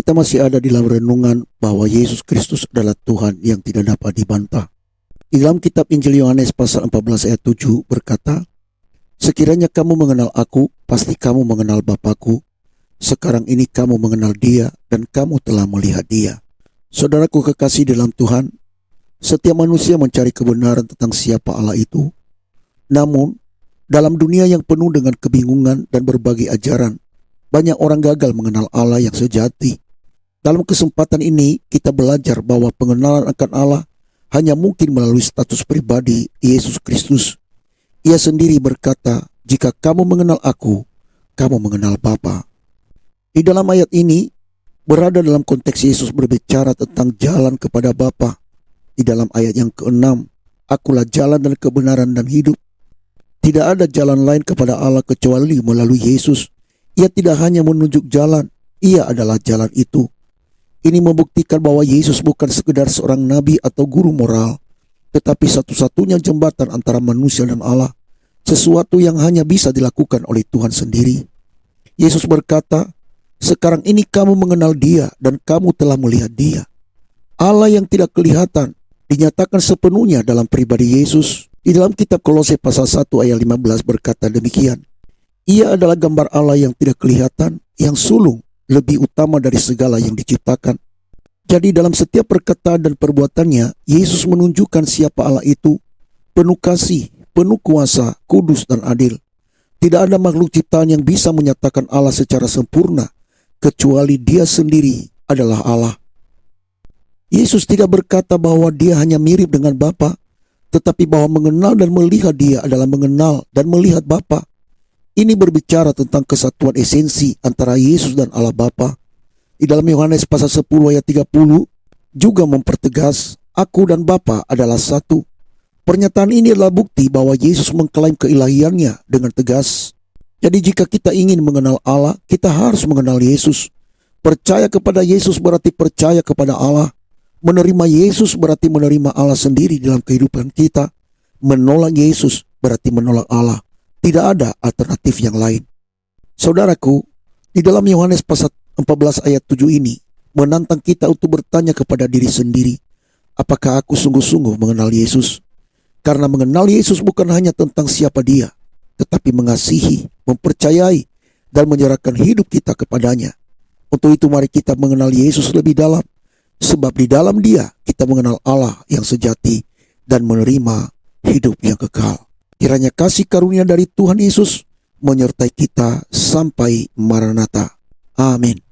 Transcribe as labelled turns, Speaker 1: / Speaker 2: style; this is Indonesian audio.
Speaker 1: Kita masih ada di dalam renungan bahwa Yesus Kristus adalah Tuhan yang tidak dapat dibantah. Di dalam kitab Injil Yohanes pasal 14 ayat 7 berkata, "Sekiranya kamu mengenal aku, pasti kamu mengenal Bapa-Ku. Sekarang ini kamu mengenal Dia dan kamu telah melihat Dia." Saudaraku kekasih dalam Tuhan, setiap manusia mencari kebenaran tentang siapa Allah itu. Namun, dalam dunia yang penuh dengan kebingungan dan berbagai ajaran, banyak orang gagal mengenal Allah yang sejati. Dalam kesempatan ini, kita belajar bahwa pengenalan akan Allah hanya mungkin melalui status pribadi Yesus Kristus. Ia sendiri berkata, "Jika kamu mengenal aku, kamu mengenal Bapa." Di dalam ayat ini, berada dalam konteks Yesus berbicara tentang jalan kepada Bapa. Di dalam ayat yang ke-6, "Akulah jalan dan kebenaran dan hidup." Tidak ada jalan lain kepada Allah kecuali melalui Yesus. Ia tidak hanya menunjuk jalan, Ia adalah jalan itu. Ini membuktikan bahwa Yesus bukan sekedar seorang nabi atau guru moral, tetapi satu-satunya jembatan antara manusia dan Allah, sesuatu yang hanya bisa dilakukan oleh Tuhan sendiri. Yesus berkata, "Sekarang ini kamu mengenal Dia dan kamu telah melihat Dia." Allah yang tidak kelihatan dinyatakan sepenuhnya dalam pribadi Yesus. Di dalam kitab Kolose pasal 1 ayat 15 berkata demikian, "Ia adalah gambar Allah yang tidak kelihatan, yang sulung, lebih utama dari segala yang diciptakan." Jadi dalam setiap perkataan dan perbuatannya, Yesus menunjukkan siapa Allah itu, penuh kasih, penuh kuasa, kudus dan adil. Tidak ada makhluk ciptaan yang bisa menyatakan Allah secara sempurna, kecuali Dia sendiri adalah Allah. Yesus tidak berkata bahwa Dia hanya mirip dengan Bapa, tetapi bahwa mengenal dan melihat Dia adalah mengenal dan melihat Bapa. Ini berbicara tentang kesatuan esensi antara Yesus dan Allah Bapa. Di dalam Yohanes pasal 10 ayat 30 juga mempertegas, "Aku dan Bapa adalah satu." Pernyataan ini adalah bukti bahwa Yesus mengklaim keilahiannya dengan tegas. Jadi jika kita ingin mengenal Allah, kita harus mengenal Yesus. Percaya kepada Yesus berarti percaya kepada Allah. Menerima Yesus berarti menerima Allah sendiri dalam kehidupan kita. Menolak Yesus berarti menolak Allah. Tidak ada alternatif yang lain. Saudaraku, di dalam Yohanes pasal 14 ayat 7 ini menantang kita untuk bertanya kepada diri sendiri, apakah aku sungguh-sungguh mengenal Yesus? Karena mengenal Yesus bukan hanya tentang siapa Dia, tetapi mengasihi, mempercayai, dan menyerahkan hidup kita kepadanya. Untuk itu mari kita mengenal Yesus lebih dalam, sebab di dalam Dia kita mengenal Allah yang sejati dan menerima hidup yang kekal. Kiranya kasih karunia dari Tuhan Yesus menyertai kita sampai Maranatha. Amin.